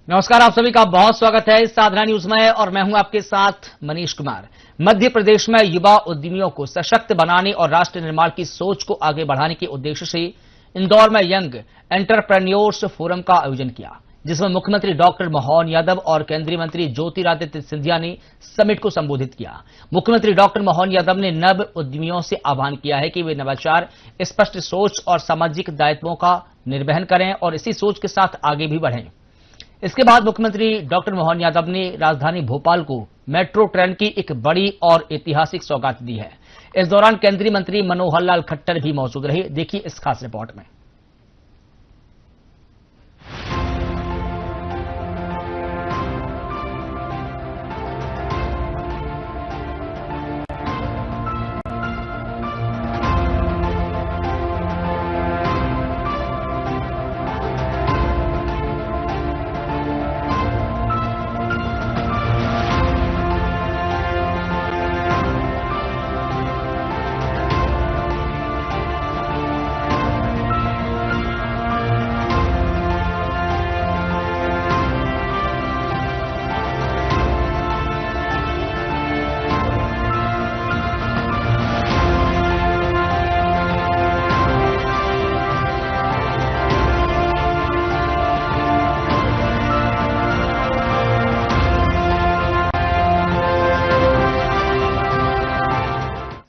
नमस्कार, आप सभी का बहुत स्वागत है इस साधना न्यूज में और मैं हूं आपके साथ मनीष कुमार। मध्य प्रदेश में युवा उद्यमियों को सशक्त बनाने और राष्ट्र निर्माण की सोच को आगे बढ़ाने के उद्देश्य से इंदौर में यंग एंटरप्रेन्योर्स फोरम का आयोजन किया, जिसमें मुख्यमंत्री डॉक्टर मोहन यादव और केंद्रीय मंत्री ज्योतिरादित्य सिंधिया ने समिट को संबोधित किया। मुख्यमंत्री डॉक्टर मोहन यादव ने नव उद्यमियों से आह्वान किया है कि वे नवाचार, स्पष्ट सोच और सामाजिक दायित्वों का निर्वहन करें और इसी सोच के साथ आगे भी बढ़ें। इसके बाद मुख्यमंत्री डॉक्टर मोहन यादव ने राजधानी भोपाल को मेट्रो ट्रेन की एक बड़ी और ऐतिहासिक सौगात दी है। इस दौरान केंद्रीय मंत्री मनोहर लाल खट्टर भी मौजूद रहे। देखिए इस खास रिपोर्ट में।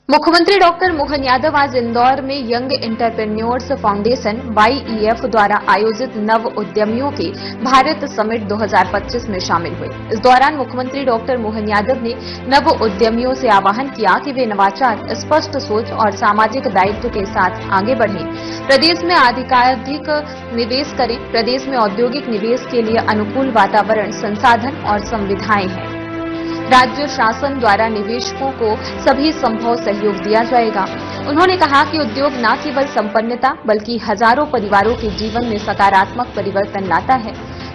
मुख्यमंत्री डॉक्टर मोहन यादव आज इंदौर में यंग एंटरप्रेन्योर्स फाउंडेशन YEF द्वारा आयोजित नव उद्यमियों के भारत समिट 2025 में शामिल हुए। इस दौरान मुख्यमंत्री डॉक्टर मोहन यादव ने नव उद्यमियों से आह्वान किया कि वे नवाचार, स्पष्ट सोच और सामाजिक दायित्व के साथ आगे बढ़ें। प्रदेश में अधिकाधिक निवेश करें। प्रदेश में औद्योगिक निवेश के लिए अनुकूल वातावरण, संसाधन और सुविधाएं हैं। राज्य शासन द्वारा निवेशकों को सभी संभव सहयोग दिया जाएगा। उन्होंने कहा कि उद्योग न केवल संपन्नता बल्कि हजारों परिवारों के जीवन में सकारात्मक परिवर्तन लाता है।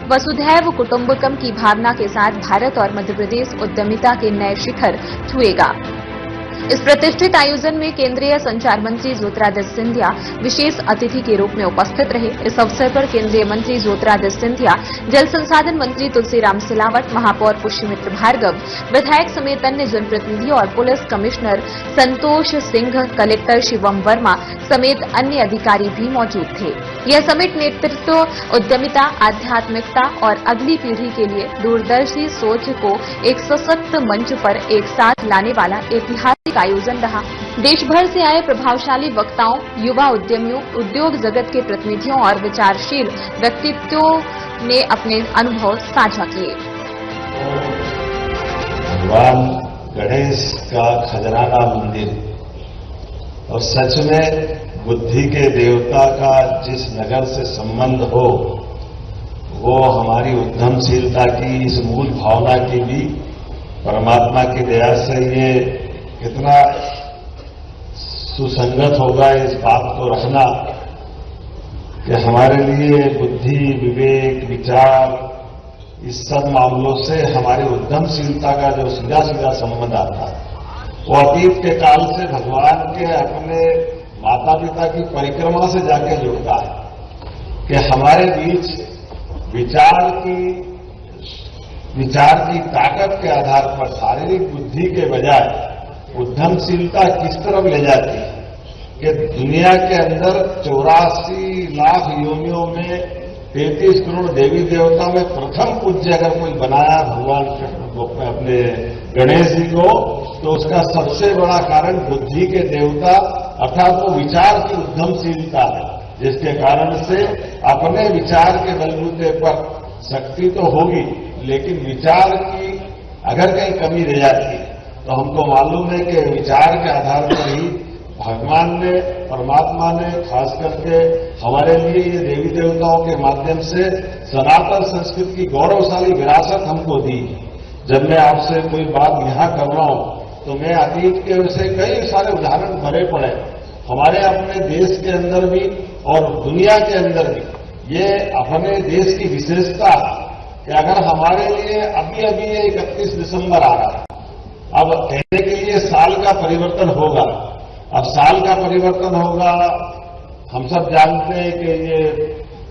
वसुधैव कुटुंबकम की भावना के साथ भारत और मध्य प्रदेश उद्यमिता के नए शिखर छुएगा। इस प्रतिष्ठित आयोजन में केंद्रीय संचार मंत्री ज्योतिरादित्य सिंधिया विशेष अतिथि के रूप में उपस्थित रहे। इस अवसर पर केंद्रीय मंत्री ज्योतिरादित्य सिंधिया, जल संसाधन मंत्री तुलसीराम सिलावट, महापौर पुष्यमित्र भार्गव, विधायक समेत अन्य जनप्रतिनिधि और police commissioner Santosh Singh, collector Shivam Verma समेत अन्य अधिकारी भी मौजूद थे। यह समिट नेतृत्व, उद्यमिता, आध्यात्मिकता और अगली पीढ़ी के लिए दूरदर्शी सोच को एक सशक्त मंच पर एक साथ लाने वाला ऐतिहासिक आयोजन रहा। देश भर से आए प्रभावशाली वक्ताओं, युवा उद्यमियों, उद्योग जगत के प्रतिनिधियों और विचारशील व्यक्तित्वों ने अपने अनुभव साझा किए। भगवान गणेश का खजराना मंदिर और सच में बुद्धि के देवता का जिस नगर से संबंध हो, वो हमारी उद्यमशीलता की इस मूल भावना की भी परमात्मा की दया से ये कितना सुसंगत होगा इस बात को रखना कि हमारे लिए बुद्धि, विवेक, विचार, इस सब मामलों से हमारी उद्यमशीलता का जो सीधा सीधा संबंध आता है, वो अतीत के काल से भगवान के अपने माता पिता की परिक्रमा से जाके जुड़ता है कि हमारे बीच विचार की ताकत के आधार पर शारीरिक बुद्धि के बजाय उद्यमशीलता किस तरफ ले जाती है कि दुनिया के अंदर 84 लाख योनियों में 33 करोड़ देवी देवता में प्रथम पूज्य अगर कोई बनाया भगवान अपने गणेश जी को, तो उसका सबसे बड़ा कारण बुद्धि के देवता अर्थात वो विचार की उद्यमशीलता है, जिसके कारण से अपने विचार के बलबूते पर शक्ति तो होगी, लेकिन विचार की अगर कहीं कमी रह जाती है तो हमको मालूम है कि विचार के आधार पर ही भगवान ने, परमात्मा ने खास करके हमारे लिए ये देवी देवताओं के माध्यम से सनातन संस्कृति की गौरवशाली विरासत हमको दी। जब मैं आपसे कोई बात यहां कर रहा हूं तो मैं अतीत के वैसे कई सारे उदाहरण भरे पड़े हमारे अपने देश के अंदर भी और दुनिया के अंदर भी। ये अपने देश की विशेषता है कि अगर हमारे लिए अभी अभी ये 31 दिसंबर आ रहा है, अब कहने के लिए साल का परिवर्तन होगा। अब साल का परिवर्तन होगा, हम सब जानते हैं कि ये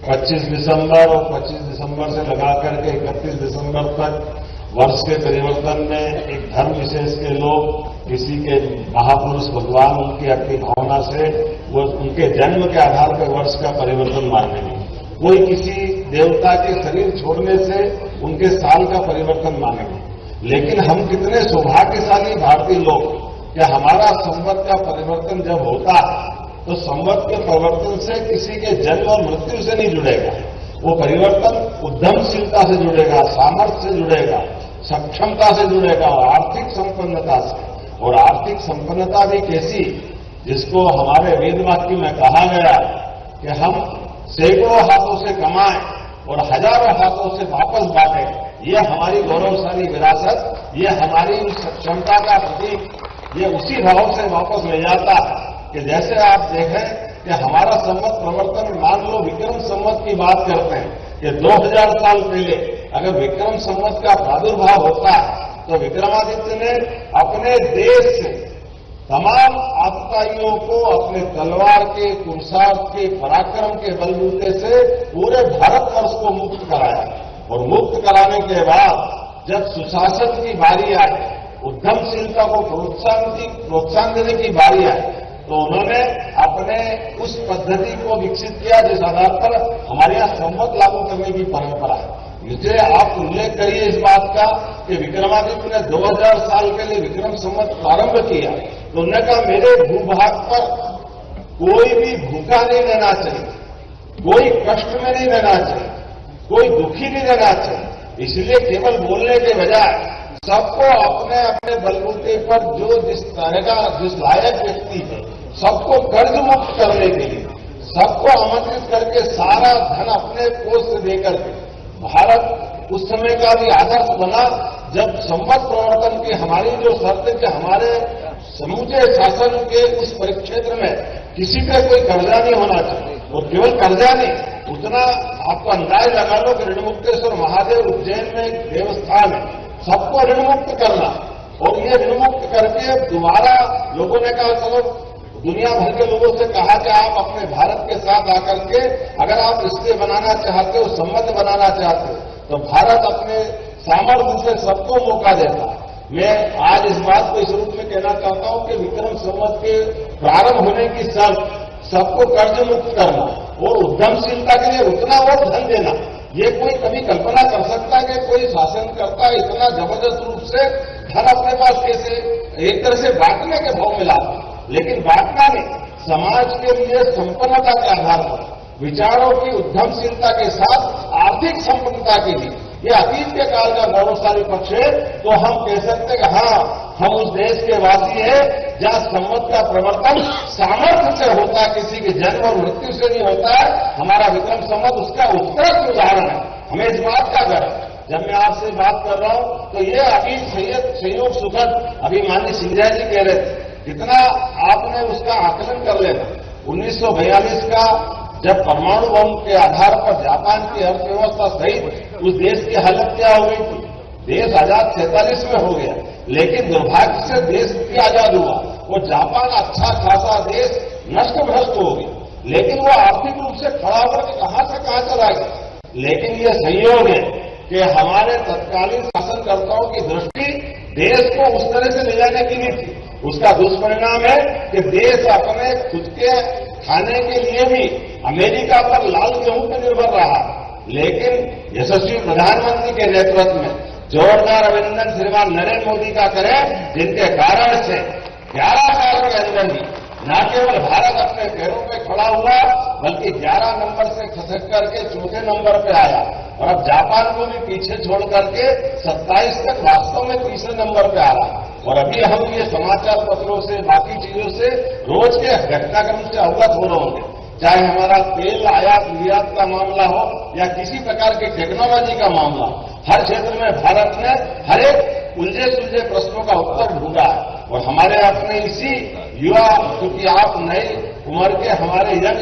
25 दिसंबर और 25 दिसंबर से लगा करके 31 दिसंबर तक वर्ष के परिवर्तन में एक धर्म विशेष के लोग किसी के महापुरुष भगवान उनकी अपनी भावना से वो उनके जन्म के आधार पर वर्ष का परिवर्तन मानेंगे। कोई किसी देवता के शरीर छोड़ने से उनके साल का परिवर्तन मानेंगे। लेकिन हम कितने सौभाग्यशाली भारतीय लोग कि हमारा संवत का परिवर्तन जब होता है तो संवत के परिवर्तन से किसी के जन्म और मृत्यु से नहीं जुड़ेगा। वो परिवर्तन उद्यमशीलता से जुड़ेगा, सामर्थ्य से जुड़ेगा, सक्षमता से जुड़ेगा और आर्थिक संपन्नता से। और आर्थिक संपन्नता भी कैसी, जिसको हमारे वेद वाक्य में कहा गया कि हम सैकड़ों हाथों से कमाएं और हजारों हाथों से वापस बांटें। ये हमारी गौरवशाली विरासत, ये हमारी सक्षमता का प्रतीक, ये उसी भाव से वापस ले जाता है कि जैसे आप देखें कि हमारा संवत प्रवर्तन, मान लो विक्रम संवत की बात करते हैं कि 2000 साल पहले अगर विक्रम संवत का प्रादुर्भाव होता है तो विक्रमादित्य ने अपने देश से तमाम आतताइयों को अपने तलवार के, पुरुषार्थ के, पराक्रम के बलबूते से पूरे भारतवर्ष को मुक्त कराया। और मुक्त कराने के बाद जब सुशासन की बारी आई, उद्यमशीलता को प्रोत्साहन देने की बारी आई, तो उन्होंने अपने उस पद्धति को विकसित किया जिस आधार पर हमारे यहां संवत लागू करने की परंपरा है। इसलिए आप उल्लेख करिए इस बात का कि विक्रमादित्य ने 2000 साल के लिए विक्रम संवत प्रारंभ किया तो उन्होंने कहा मेरे भूभाग पर कोई भी भूखा नहीं रहना चाहिए, कोई कष्ट में नहीं रहना चाहिए, कोई दुखी नहीं रहना चाहिए। इसलिए केवल बोलने के बजाय सबको अपने अपने बलबूते पर जो जिस तरह का जिस लायक व्यक्ति है सबको कर्ज मुक्त करने के लिए सबको आमंत्रित करके सारा धन अपने कोष से देकर के भारत उस समय का भी आदर्श बना जब संवत प्रवर्तन की हमारी जो शर्त है कि हमारे समूचे शासन के उस परिक्षेत्र में किसी का कोई कर्जा नहीं होना चाहिए। और केवल कर्जा नहीं, उतना आपको अंदाज लगा लो कि ऋणमुक्तेश्वर महादेव उज्जैन में एक देवस्थान है, सबको ऋणमुक्त करना। और ये ऋणमुक्त करके दोबारा लोगों ने कहा चलो दुनिया भर के लोगों से कहा कि आप अपने भारत के साथ आकर के अगर आप रिश्ते बनाना चाहते हो, संबंध बनाना चाहते हो तो भारत अपने सामर्थ्य से सबको मौका देता है। मैं आज इस बात को इस रूप में कहना चाहता हूं कि विक्रम संवत के प्रारंभ होने की शर्त सबको कर्ज मुक्त करना और उद्यमशीलता के लिए उतना और धन देना। ये कोई कभी कल्पना कर सकता है कि कोई शासनकर्ता इतना जबरदस्त रूप से धन अपने पास कैसे एक तरह से बांटने के भाव में लाता, लेकिन बांटना नहीं, समाज के लिए संपन्नता के आधार पर विचारों की उद्यमशीलता के साथ आर्थिक संपन्नता के लिए ये अतीत के काल का गौरवशाली पक्ष है। तो हम कह सकते हैं कि हाँ, हम उस देश के वासी हैं जहां संवत का प्रवर्तन सामर्थ्य से होता है, किसी के जन्म और मृत्यु से नहीं होता है। हमारा विक्रम संवत उसका उत्कृष्ट उदाहरण है। हमें इस बात का गर्व है। जब मैं आपसे बात कर रहा हूं तो ये अभी संयोग सुखद, अभी माननीय सिंधिया जी कह रहे थे, कितना आपने उसका आकलन कर लेना। 1942 का जब परमाणु बम के आधार पर जापान की अर्थव्यवस्था सहित उस देश की हालत क्या हो गई थी। देश आजाद 47 में हो गया, लेकिन दुर्भाग्य से देश भी आजाद हुआ। वो जापान अच्छा खासा देश नष्ट भ्रष्ट हो गया, लेकिन वो आर्थिक रूप से खड़ा होकर कहां से कहां चला गया। लेकिन ये संयोग है कि हमारे तत्कालीन शासनकर्ताओं की दृष्टि देश को उस तरह से ले जाने की नहीं थी। उसका दुष्परिणाम है कि देश अपने खुद के खाने के लिए भी अमेरिका पर लाल गेहूं पर निर्भर रहा। लेकिन यशस्वी प्रधानमंत्री के नेतृत्व में जोरदार अभिनंदन श्रीमान नरेंद्र मोदी का करें, जिनके कारण से 11 साल के अंदर ही न केवल भारत अपने पैरों पे खड़ा हुआ बल्कि 11 नंबर से खसक करके चौथे नंबर पे आया और अब जापान को भी पीछे छोड़ करके 27 तक वास्तव में तीसरे नंबर पे आ रहा। और अभी हम ये समाचार पत्रों से बाकी चीजों से रोज के घटनाक्रम से अवगत हो रहे होंगे, चाहे हमारा तेल आयात निर्यात का मामला हो या किसी प्रकार की टेक्नोलॉजी का मामला। हर क्षेत्र में भारत ने हर एक उलझे सुलझे प्रश्नों का उत्तर ढूंढा है। और हमारे अपने इसी युवा, क्योंकि आप नई उम्र के हमारे यंग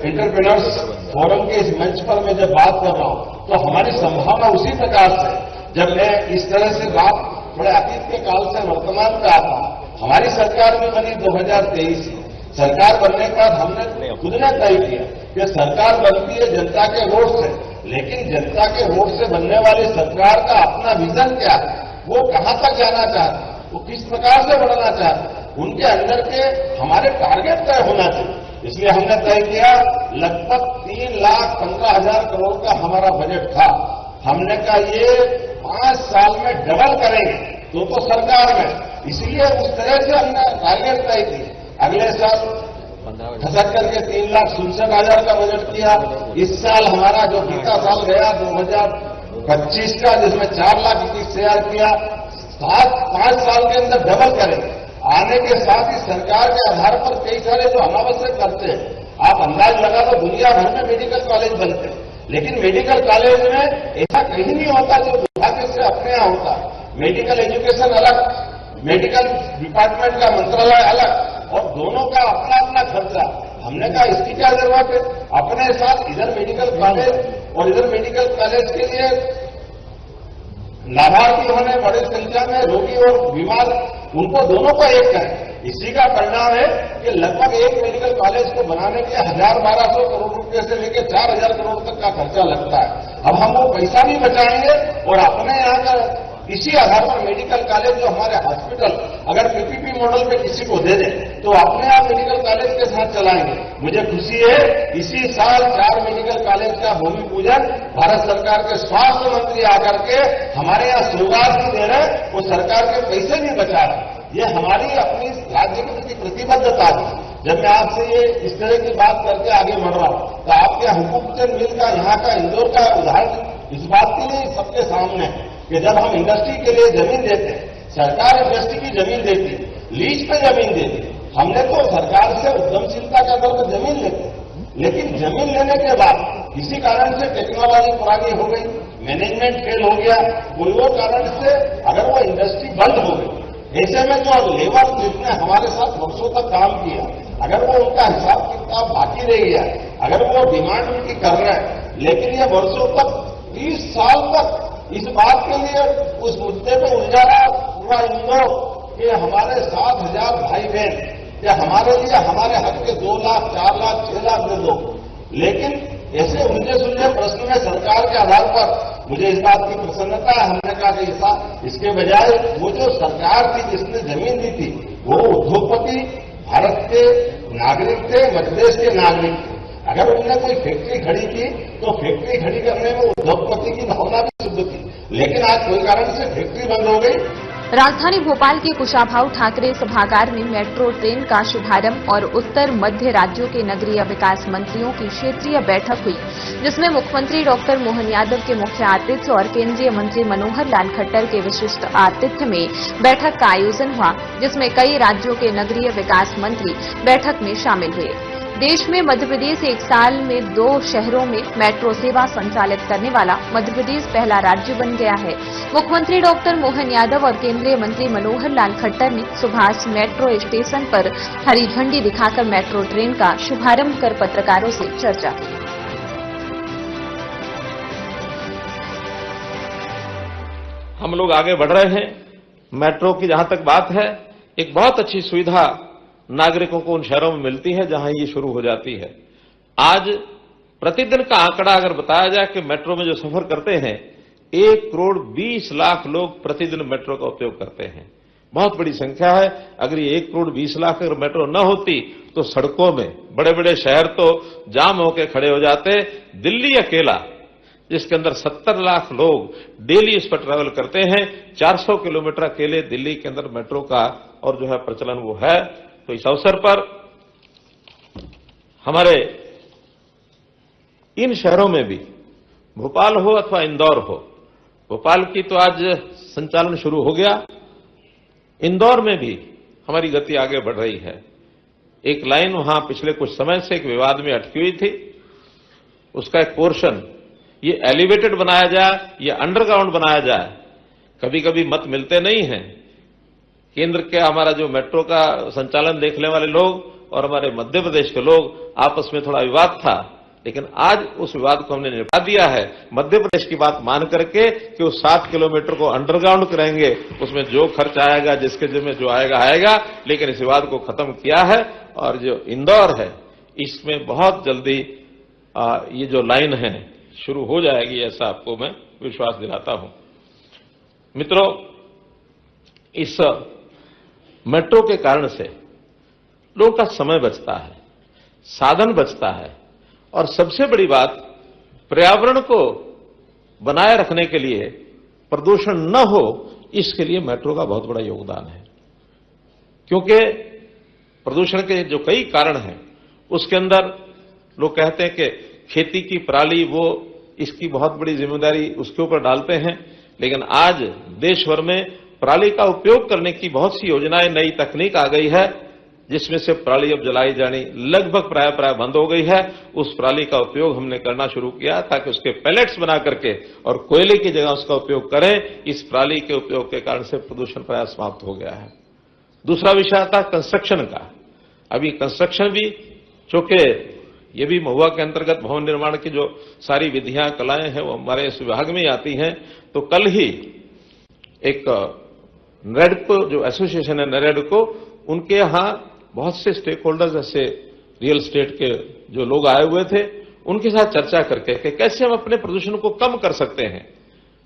एंटरप्रेन्योर्स फोरम के इस मंच पर मैं जब बात कर रहा हूं तो हमारी संभावना उसी प्रकार से, जब मैं इस तरह से बात बड़े अतीत के काल से वर्तमान पे आता, हमारी सरकार भी बनी 2023 में। सरकार बनने के बाद हमने खुद ने तय किया कि सरकार बनती है जनता के वोट से, लेकिन जनता के वोट से बनने वाली सरकार का अपना विजन क्या है, वो कहां तक जाना चाहते हैं, वो किस प्रकार से बढ़ना चाहते हैं, उनके अंदर के हमारे टारगेट तय होना चाहिए। इसलिए हमने तय किया लगभग 3,15,000 करोड़ का हमारा बजट था। हमने कहा ये 5 साल में डबल करेंगे तो सरकार में, इसलिए उस तरह से हमने टारगेट तय किया। अगले साल खसक करके 3,67,000 का बजट किया। इस साल हमारा जो बीता साल गया 2025 का, जिसमें 4,21,000 किया, 5 साल के अंदर डबल करेंगे। आने के साथ ही सरकार के आधार पर कई सारे जो अनावश्यक खर्चे हैं, आप अंदाज लगा लो दुनिया भर में मेडिकल कॉलेज बनते हैं, लेकिन मेडिकल कॉलेज में ऐसा कहीं नहीं होता जो दुर्भाग्य से अपने यहां होता है। मेडिकल एजुकेशन अलग, मेडिकल डिपार्टमेंट का मंत्रालय अलग, और दोनों का अपना अपना खर्चा। हमने कहा इसकी क्या जरूरत है, अपने साथ इधर मेडिकल कॉलेज और इधर मेडिकल कॉलेज के लिए लाभार्थी होने बड़ी संख्या में रोगी और बीमार, उनको दोनों को एक करें। इसी का परिणाम है कि लगभग एक मेडिकल कॉलेज को बनाने के 1,000-1,200 करोड़ रुपए से लेकर 4,000 करोड़ तक का खर्चा लगता है। अब हम वो पैसा भी बचाएंगे और अपने यहाँ का इसी आधार पर मेडिकल कॉलेज जो हमारे हॉस्पिटल अगर पीपीपी मॉडल पे किसी को दे दें तो अपने आप मेडिकल कॉलेज के साथ चलाएंगे। मुझे खुशी है इसी साल 4 मेडिकल कॉलेज का भूमि पूजन भारत सरकार के स्वास्थ्य मंत्री आकर के हमारे यहाँ सौगात भी दे रहे, वो सरकार के पैसे भी बचा रहे। ये हमारी अपनी राज्य के प्रति प्रतिबद्धता है। जब मैं आपसे ये इस तरह की बात करके आगे बढ़ रहा हूं तो आपके हुकूमचंद मिल का यहाँ का इंदौर का उदाहरण इस बात के लिए सबके सामने है कि जब हम इंडस्ट्री के लिए जमीन देते हैं, सरकार इंडस्ट्री की जमीन देती है, लीज पे जमीन देती है। हमने तो सरकार से उद्यमशीलता के आधार पर जमीन लेते, लेकिन जमीन लेने के बाद किसी कारण से टेक्नोलॉजी पुरानी हो गई, मैनेजमेंट फेल हो गया, कोई और कारण से अगर वो इंडस्ट्री बंद हो गई, ऐसे में जो लेबर जिसने हमारे साथ वर्षों तक काम किया, अगर वो उनका हिसाब किताब बाकी रह गया, अगर वो डिमांड उनकी कर रहे हैं, लेकिन ये वर्षों तक 30 साल तक इस बात के लिए उस मुद्दे पर उलझा रहा पूरा इंदौर कि हमारे 7,000 भाई बहन कि हमारे लिए हमारे हक के 2 लाख, 4 लाख, 6 लाख दे दो। लेकिन ऐसे उलझे सुलझे प्रश्न में सरकार के आधार पर मुझे इस बात की प्रसन्नता है। हमने कहा कि ऐसा इसके बजाय वो जो सरकार थी जिसने जमीन दी थी वो उद्योगपति भारत के नागरिक थे, मध्य प्रदेश के नागरिक थे। अगर उन्होंने कोई फैक्ट्री खड़ी की तो फैक्ट्री खड़ी करने में उद्योगपति की भावना भी शुद्ध थी, लेकिन आज कोई कारण से फैक्ट्री बंद हो गई। राजधानी भोपाल के कुशाभाऊ ठाकरे सभागार में मेट्रो ट्रेन का शुभारंभ और उत्तर मध्य राज्यों के नगरीय विकास मंत्रियों की क्षेत्रीय बैठक हुई, जिसमें मुख्यमंत्री डॉक्टर मोहन यादव के मुख्य आतिथ्य और केंद्रीय मंत्री मनोहर लाल खट्टर के विशिष्ट आतिथ्य में बैठक का आयोजन हुआ, जिसमें कई राज्यों के नगरीय विकास मंत्री बैठक में शामिल हुए। देश में मध्य प्रदेश एक साल में 2 शहरों में मेट्रो सेवा संचालित करने वाला मध्य प्रदेश पहला राज्य बन गया है। मुख्यमंत्री डॉक्टर मोहन यादव और केंद्रीय मंत्री मनोहर लाल खट्टर ने सुभाष मेट्रो स्टेशन पर हरी झंडी दिखाकर मेट्रो ट्रेन का शुभारंभ कर पत्रकारों से चर्चा की। हम लोग आगे बढ़ रहे हैं। मेट्रो की जहां तक बात है, एक बहुत अच्छी सुविधा नागरिकों को उन शहरों में मिलती है जहां ये शुरू हो जाती है। आज प्रतिदिन का आंकड़ा अगर बताया जाए कि मेट्रो में जो सफर करते हैं 1 करोड़ 20 लाख लोग प्रतिदिन मेट्रो का उपयोग करते हैं। बहुत बड़ी संख्या है। अगर ये 1 करोड़ 20 लाख अगर मेट्रो न होती तो सड़कों में बड़े बड़े शहर तो जाम होकर खड़े हो जाते। दिल्ली अकेला जिसके अंदर 70 लाख लोग डेली इस पर ट्रैवल करते हैं, 400 किलोमीटर अकेले दिल्ली के अंदर मेट्रो का और जो है प्रचलन वो है। तो इस अवसर पर हमारे इन शहरों में भी, भोपाल हो अथवा इंदौर हो, भोपाल की तो आज संचालन शुरू हो गया, इंदौर में भी हमारी गति आगे बढ़ रही है। एक लाइन वहां पिछले कुछ समय से एक विवाद में अटकी हुई थी, उसका एक पोर्शन ये एलिवेटेड बनाया जाए या अंडरग्राउंड बनाया जाए, कभी कभी मत मिलते नहीं हैं। केंद्र के हमारा जो मेट्रो का संचालन देखने वाले लोग और हमारे मध्य प्रदेश के लोग आपस में थोड़ा विवाद था लेकिन आज उस विवाद को हमने निपटा दिया है मध्य प्रदेश की बात मान करके कि वो 7 किलोमीटर को अंडरग्राउंड करेंगे, उसमें जो खर्च आएगा जिसके जिम्मे जो आएगा आएगा, लेकिन इस विवाद को खत्म किया है। और जो इंदौर है इसमें बहुत जल्दी ये जो लाइन है शुरू हो जाएगी, ऐसा आपको मैं विश्वास दिलाता हूं। मित्रों, इस मेट्रो के कारण से लोगों का समय बचता है, साधन बचता है, और सबसे बड़ी बात पर्यावरण को बनाए रखने के लिए, प्रदूषण न हो इसके लिए मेट्रो का बहुत बड़ा योगदान है। क्योंकि प्रदूषण के जो कई कारण हैं उसके अंदर लोग कहते हैं कि खेती की पराली वो इसकी बहुत बड़ी जिम्मेदारी उसके ऊपर डालते हैं, लेकिन आज देश भर में पराली का उपयोग करने की बहुत सी योजनाएं, नई तकनीक आ गई है जिसमें से पराली अब जलाई जानी लगभग प्राय बंद हो गई है। उस पराली का उपयोग हमने करना शुरू किया ताकि उसके पैलेट्स बना करके और कोयले की जगह उसका उपयोग करें। इस पराली के उपयोग के कारण से प्रदूषण प्राय समाप्त हो गया है। दूसरा विषय आता है कंस्ट्रक्शन का। अभी कंस्ट्रक्शन भी, चूंकि ये भी महुआ के अंतर्गत भवन निर्माण की जो सारी विधियां, कलाएं हैं वो हमारे इस विभाग में ही आती हैं। तो कल ही एक नेरेडको जो एसोसिएशन है नेरेडको, उनके यहां बहुत से स्टेक होल्डर्स, ऐसे रियल एस्टेट के जो लोग आए हुए थे, उनके साथ चर्चा करके कि कैसे हम अपने प्रदूषण को कम कर सकते हैं।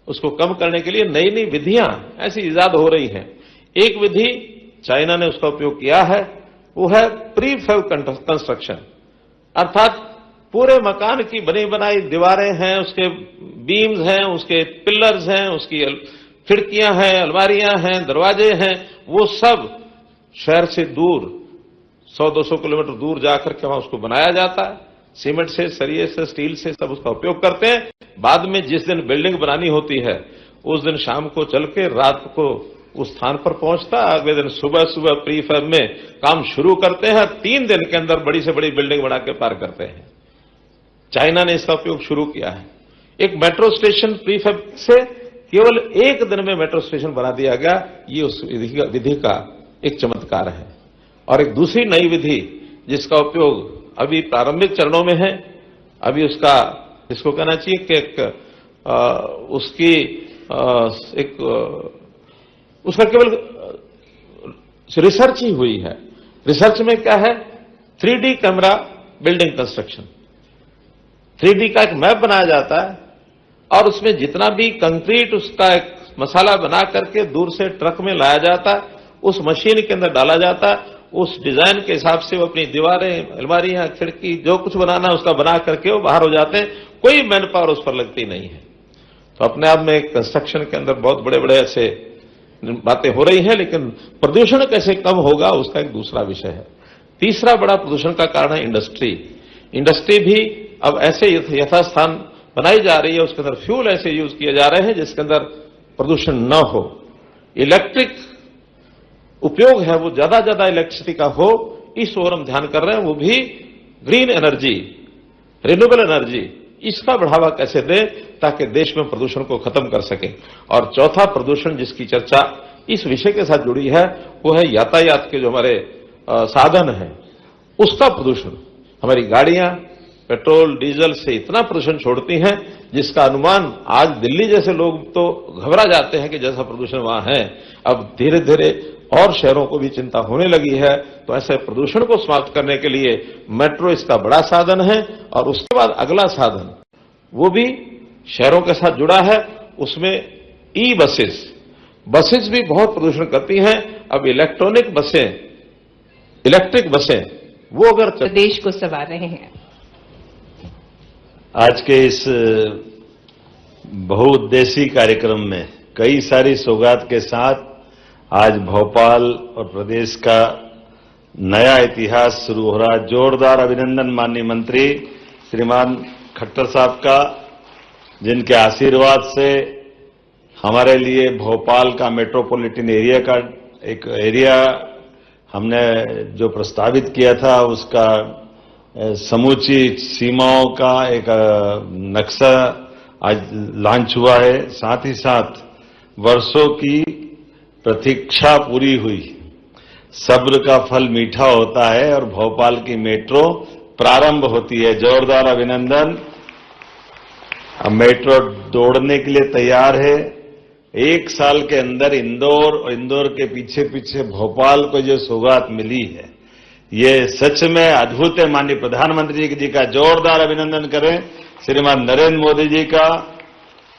उसको कम करने के लिए नई नई विधियां ऐसी इजाद हो रही हैं। एक विधि चाइना ने उसका उपयोग किया है, वो है प्रीफैब कंस्ट्रक्शन, अर्थात पूरे मकान की बनी बनाई दीवारें हैं, उसके बीम्स हैं, उसके पिलर्स हैं, उसकी खिड़कियां हैं, अलमारियां हैं, दरवाजे हैं, वो सब शहर से दूर 100-200 किलोमीटर दूर जाकर के वहां उसको बनाया जाता है। सीमेंट से, सरिये से, स्टील से सब उसका उपयोग करते हैं। बाद में जिस दिन बिल्डिंग बनानी होती है उस दिन शाम को चल के रात को उस स्थान पर पहुंचता, अगले दिन सुबह सुबह प्रीफैब में काम शुरू करते हैं। 3 दिन के अंदर बड़ी से बड़ी बिल्डिंग बना के पार करते हैं। चाइना ने इसका उपयोग शुरू किया है। एक मेट्रो स्टेशन प्रीफैब से केवल 1 दिन में मेट्रो स्टेशन बना दिया गया। ये उस विधि का एक चमत्कार है। और एक दूसरी नई विधि जिसका उपयोग अभी प्रारंभिक चरणों में है, अभी उसका इसको कहना चाहिए कि उसका केवल रिसर्च ही हुई है। रिसर्च में क्या है, 3D camera building construction. 3D का एक मैप बनाया जाता है और उसमें जितना भी कंक्रीट उसका एक मसाला बना करके दूर से ट्रक में लाया जाता है, उस मशीन के अंदर डाला जाता है। उस डिजाइन के हिसाब से वो अपनी दीवारें, अलमारियां, खिड़की जो कुछ बनाना है उसका बना करके वो बाहर हो जाते हैं। कोई मैन पावर उस पर लगती नहीं है। तो अपने आप में कंस्ट्रक्शन के अंदर बहुत बड़े बड़े ऐसे बातें हो रही हैं, लेकिन प्रदूषण कैसे कम होगा उसका एक दूसरा विषय है। तीसरा बड़ा प्रदूषण का कारण है इंडस्ट्री। इंडस्ट्री भी अब ऐसे यथास्थान बनाई जा रही है, उसके अंदर फ्यूल ऐसे यूज किए जा रहे हैं जिसके अंदर प्रदूषण न हो। इलेक्ट्रिक उपयोग है वो ज्यादा इलेक्ट्रिसिटी का हो, इस ओर हम ध्यान कर रहे हैं। वो भी ग्रीन एनर्जी, रिन्यूएबल एनर्जी, इसका बढ़ावा कैसे दें ताकि देश में प्रदूषण को खत्म कर सके। और चौथा प्रदूषण जिसकी चर्चा इस विषय के साथ जुड़ी है वो है यातायात के जो हमारे साधन हैं उसका प्रदूषण। हमारी गाड़ियां पेट्रोल डीजल से इतना प्रदूषण छोड़ती हैं जिसका अनुमान आज दिल्ली जैसे लोग तो घबरा जाते हैं कि जैसा प्रदूषण वहां है, अब धीरे धीरे और शहरों को भी चिंता होने लगी है। तो ऐसे प्रदूषण को समाप्त करने के लिए मेट्रो इसका बड़ा साधन है। और उसके बाद अगला साधन वो भी शहरों के साथ जुड़ा है, उसमें ई बसेस भी बहुत प्रदूषण करती हैं। अब इलेक्ट्रिक बसें वो अगर देश को संवार रहे हैं। आज के इस बहुउद्देशीय कार्यक्रम में कई सारी सौगात के साथ आज भोपाल और प्रदेश का नया इतिहास शुरू हो रहा है। जोरदार अभिनंदन माननीय मंत्री श्रीमान खट्टर साहब का, जिनके आशीर्वाद से हमारे लिए भोपाल का मेट्रोपॉलिटन एरिया का एक एरिया हमने जो प्रस्तावित किया था उसका समूची सीमाओं का एक नक्शा आज लॉन्च हुआ है। साथ ही साथ वर्षों की प्रतीक्षा पूरी हुई। सब्र का फल मीठा होता है और भोपाल की मेट्रो प्रारंभ होती है। जोरदार अभिनंदन। अब मेट्रो दौड़ने के लिए तैयार है। 1 साल के अंदर इंदौर और इंदौर के पीछे पीछे भोपाल को जो सौगात मिली है, ये सच में अद्भुत है। माननीय प्रधानमंत्री जी का जोरदार अभिनंदन करें। श्रीमान नरेंद्र मोदी जी का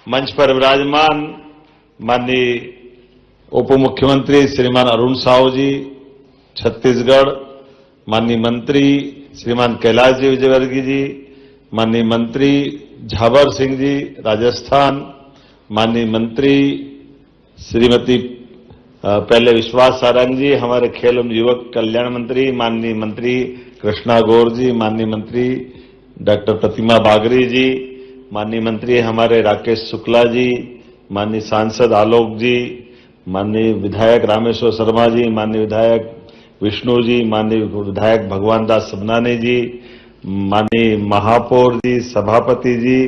मंच पर विराजमान माननीय उप मुख्यमंत्री श्रीमान अरुण साहू जी छत्तीसगढ़, माननीय मंत्री श्रीमान कैलाश जी विजयवर्गीय जी, माननीय मंत्री झाबर सिंह जी राजस्थान, माननीय मंत्री श्रीमती पहले विश्वास सारंग जी हमारे खेल एवं युवक कल्याण मंत्री, माननीय मंत्री कृष्णा गौर जी, माननीय मंत्री डॉक्टर प्रतिमा बागरी जी, माननीय मंत्री हमारे राकेश शुक्ला जी, माननीय सांसद आलोक जी, माननीय विधायक रामेश्वर शर्मा जी, माननीय विधायक विष्णु जी, माननीय विधायक भगवान दास सबनानी जी, माननीय महापौर जी, सभापति जी,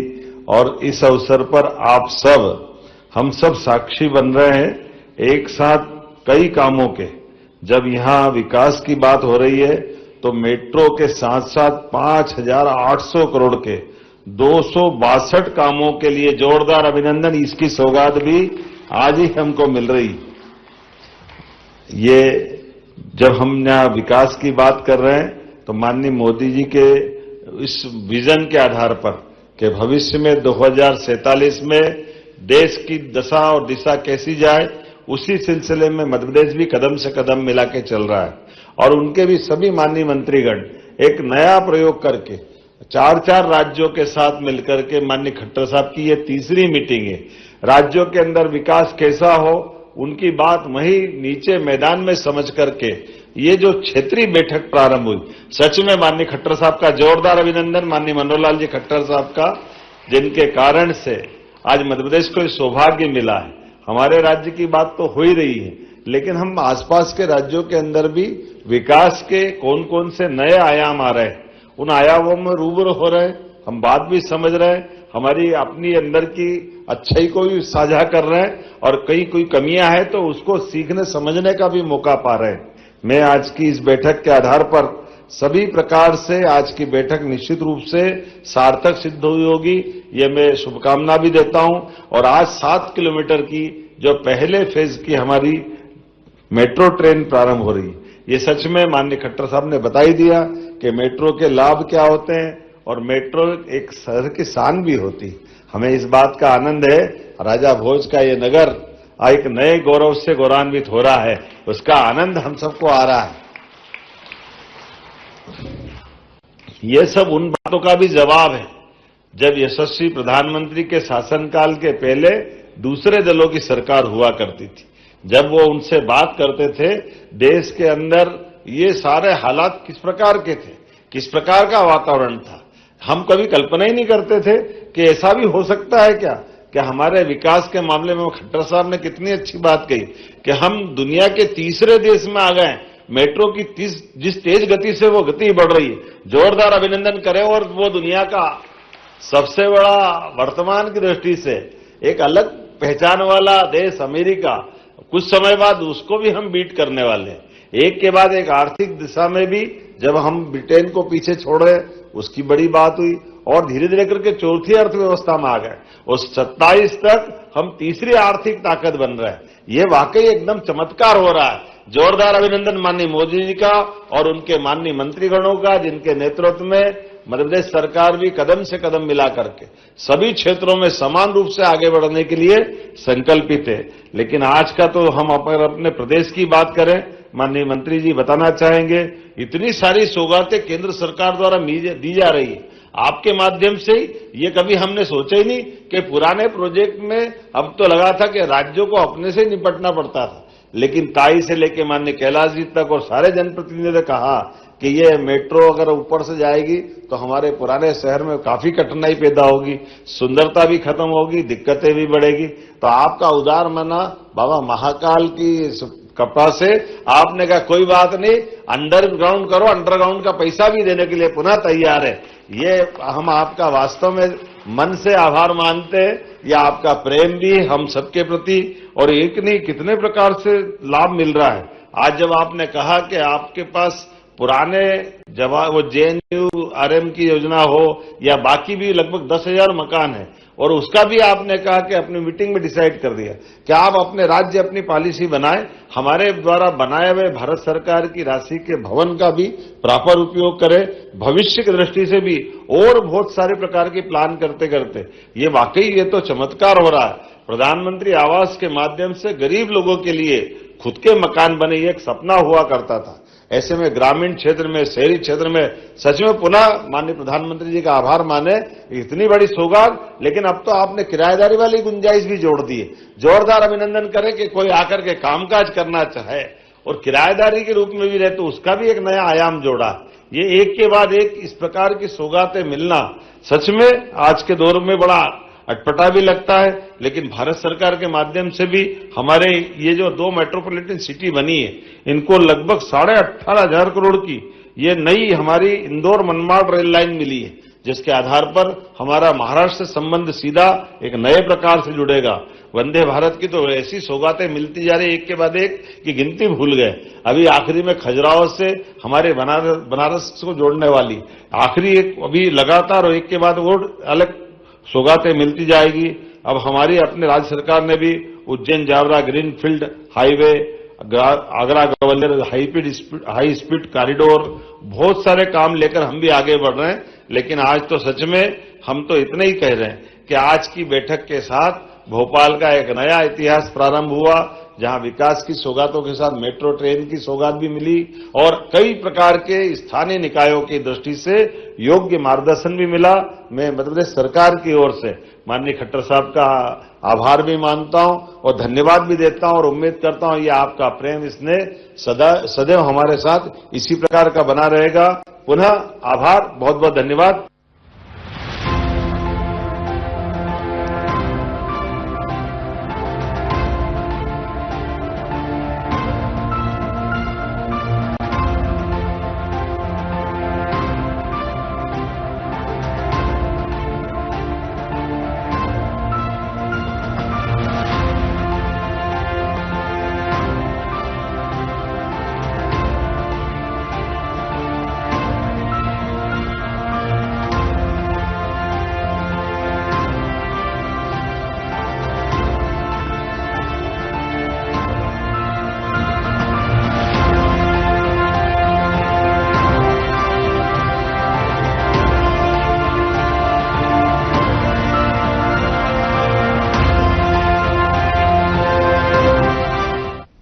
और इस अवसर पर आप सब, हम सब साक्षी बन रहे हैं एक साथ कई कामों के। जब यहां विकास की बात हो रही है तो मेट्रो के साथ साथ 5,800 करोड़ के 262 कामों के लिए जोरदार अभिनंदन। इसकी सौगात भी आज ही हमको मिल रही। ये जब हम यहां विकास की बात कर रहे हैं तो माननीय मोदी जी के इस विजन के आधार पर कि भविष्य में 2047 में देश की दशा और दिशा कैसी जाए, उसी सिलसिले में मध्य प्रदेश भी कदम से कदम मिला के चल रहा है। और उनके भी सभी माननीय मंत्रीगण एक नया प्रयोग करके 4 राज्यों के साथ मिलकर के, माननीय खट्टर साहब की ये तीसरी मीटिंग है। राज्यों के अंदर विकास कैसा हो उनकी बात वहीं नीचे मैदान में समझ करके ये जो क्षेत्रीय बैठक प्रारंभ हुई, सच में माननीय खट्टर साहब का जोरदार अभिनंदन। माननीय मनोहर लाल जी खट्टर साहब का, जिनके कारण से आज मध्य प्रदेश को सौभाग्य मिला है। हमारे राज्य की बात तो हो ही रही है, लेकिन हम आसपास के राज्यों के अंदर भी विकास के कौन कौन से नए आयाम आ रहे हैं, उन आयामों में रूबरू हो रहे हैं। हम बात भी समझ रहे हैं, हमारी अपनी अंदर की अच्छाई को भी साझा कर रहे हैं, और कई कोई कमियां हैं तो उसको सीखने समझने का भी मौका पा रहे हैं। मैं आज की इस बैठक के आधार पर सभी प्रकार से आज की बैठक निश्चित रूप से सार्थक सिद्ध हुई होगी, ये मैं शुभकामना भी देता हूं। और आज 7 किलोमीटर की जो पहले फेज की हमारी मेट्रो ट्रेन प्रारंभ हो रही है, ये सच में माननीय खट्टर साहब ने बता ही दिया कि मेट्रो के लाभ क्या होते हैं, और मेट्रो एक शहर की शान भी होती है। हमें इस बात का आनंद है, राजा भोज का ये नगर एक नए गौरव से गौरवान्वित हो रहा है, उसका आनंद हम सबको आ रहा है। ये सब उन बातों का भी जवाब है जब यशस्वी प्रधानमंत्री के शासनकाल के पहले दूसरे दलों की सरकार हुआ करती थी। जब वो उनसे बात करते थे, देश के अंदर ये सारे हालात किस प्रकार के थे, किस प्रकार का वातावरण था, हम कभी कल्पना ही नहीं करते थे कि ऐसा भी हो सकता है क्या। कि हमारे विकास के मामले में खट्टर साहब ने कितनी अच्छी बात कही कि हम दुनिया के तीसरे देश में आ गए। मेट्रो की जिस तेज गति से वो गति बढ़ रही है, जोरदार अभिनंदन करें। और वो दुनिया का सबसे बड़ा वर्तमान की दृष्टि से एक अलग पहचान वाला देश अमेरिका, कुछ समय बाद उसको भी हम बीट करने वाले हैं। एक के बाद एक आर्थिक दिशा में भी जब हम ब्रिटेन को पीछे छोड़ रहे, उसकी बड़ी बात हुई, और धीरे धीरे करके चौथी अर्थव्यवस्था में आ गए। उस 27 तक हम तीसरी आर्थिक ताकत बन रहे हैं। ये वाकई एकदम चमत्कार हो रहा है। जोरदार अभिनंदन माननीय मोदी जी का और उनके माननीय मंत्रीगणों का, जिनके नेतृत्व में मध्य प्रदेश सरकार भी कदम से कदम मिला करके सभी क्षेत्रों में समान रूप से आगे बढ़ने के लिए संकल्पित है। लेकिन आज का तो हम अपने प्रदेश की बात करें, माननीय मंत्री जी बताना चाहेंगे, इतनी सारी सौगातें केंद्र सरकार द्वारा दी जा रही है आपके माध्यम से ही। ये कभी हमने सोचा ही नहीं कि पुराने प्रोजेक्ट में अब तो लगा था कि राज्यों को अपने से ही निपटना पड़ता था, लेकिन ताई से लेके माननीय कैलाश जी तक और सारे जनप्रतिनिधियों ने कहा कि ये मेट्रो अगर ऊपर से जाएगी तो हमारे पुराने शहर में काफी कठिनाई पैदा होगी, सुंदरता भी खत्म होगी, दिक्कतें भी बढ़ेगी। तो आपका उदार मना बाबा महाकाल की कपड़ा से आपने कहा कोई बात नहीं, अंडरग्राउंड करो, अंडरग्राउंड का पैसा भी देने के लिए पुनः तैयार है। ये हम आपका वास्तव में मन से आभार मानते हैं। या आपका प्रेम भी हम सबके प्रति, और एक नहीं कितने प्रकार से लाभ मिल रहा है। आज जब आपने कहा कि आपके पास पुराने वो JNURM की योजना हो या बाकी भी लगभग 10,000 मकान है, और उसका भी आपने कहा कि अपनी मीटिंग में डिसाइड कर दिया कि आप अपने राज्य अपनी पॉलिसी बनाएं, हमारे द्वारा बनाए हुए भारत सरकार की राशि के भवन का भी प्रॉपर उपयोग करें, भविष्य की दृष्टि से भी और बहुत सारे प्रकार की प्लान करते करते ये वाकई ये तो चमत्कार हो रहा है। प्रधानमंत्री आवास के माध्यम से गरीब लोगों के लिए खुद के मकान बने, ये एक सपना हुआ करता था। ऐसे में ग्रामीण क्षेत्र में, शहरी क्षेत्र में सच में पुनः माननीय प्रधानमंत्री जी का आभार माने, इतनी बड़ी सौगात। लेकिन अब तो आपने किराएदारी वाली गुंजाइश भी जोड़ दी है। जोरदार अभिनंदन करें कि कोई आकर के कामकाज करना चाहे और किराएदारी के रूप में भी रहे तो उसका भी एक नया आयाम जोड़ा। ये एक के बाद एक इस प्रकार की सौगातें मिलना सच में आज के दौर में बड़ा अटपटा भी लगता है, लेकिन भारत सरकार के माध्यम से भी हमारे ये जो 2 मेट्रोपॉलिटन सिटी बनी है, इनको लगभग 18,500 करोड़ की ये नई हमारी इंदौर मनमाड़ रेल लाइन मिली है, जिसके आधार पर हमारा महाराष्ट्र से संबंध सीधा एक नए प्रकार से जुड़ेगा। वंदे भारत की तो ऐसी सौगातें मिलती जा रही एक के बाद एक कि गिनती भूल गए। अभी आखिरी में खजुराहो से हमारे बनारस को जोड़ने वाली आखिरी एक अभी लगातार एक के बाद वो अलग सौगातें मिलती जाएगी। अब हमारी अपने राज्य सरकार ने भी Ujjain Jaora greenfield highway, Agra Gwalior high speed corridor, बहुत सारे काम लेकर हम भी आगे बढ़ रहे हैं। लेकिन आज तो सच में हम तो इतना ही कह रहे हैं कि आज की बैठक के साथ भोपाल का एक नया इतिहास प्रारंभ हुआ, जहां विकास की सौगातों के साथ मेट्रो ट्रेन की सौगात भी मिली और कई प्रकार के स्थानीय निकायों की दृष्टि से योग्य मार्गदर्शन भी मिला। मैं मध्य प्रदेश सरकार की ओर से माननीय खट्टर साहब का आभार भी मानता हूं और धन्यवाद भी देता हूं और उम्मीद करता हूं ये आपका प्रेम इसने सदैव हमारे साथ इसी प्रकार का बना रहेगा। पुनः आभार, बहुत बहुत धन्यवाद।